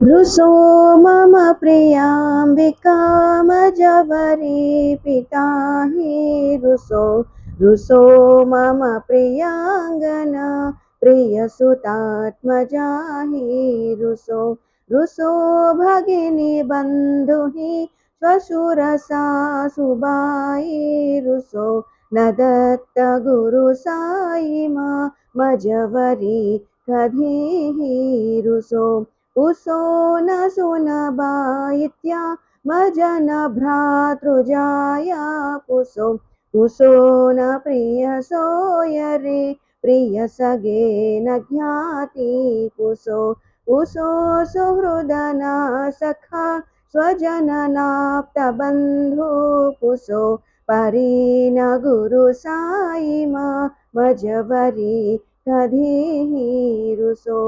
रुसो मम प्रियाम्बिकामजवरी पिता हि रुसो रुसो मम प्रियांगना प्रियसुतात्मजा हि रुसो रुसो भगिनी बन्धु हि श्वशुरसासुबाई रुसो न दत्त गुरु साई मा मजवरी कधीहि रुसो उसो न सुनबाइत्या मजन भ्रातृजाया पुसो उसो न प्रिय सोयरे प्रिय सगे न ज्ञाति कुसो उसो सुहृदना सखा स्वजननाप्त बन्धु कुसो परीन गुरु साई मा मजवरी कधीहि रुसो।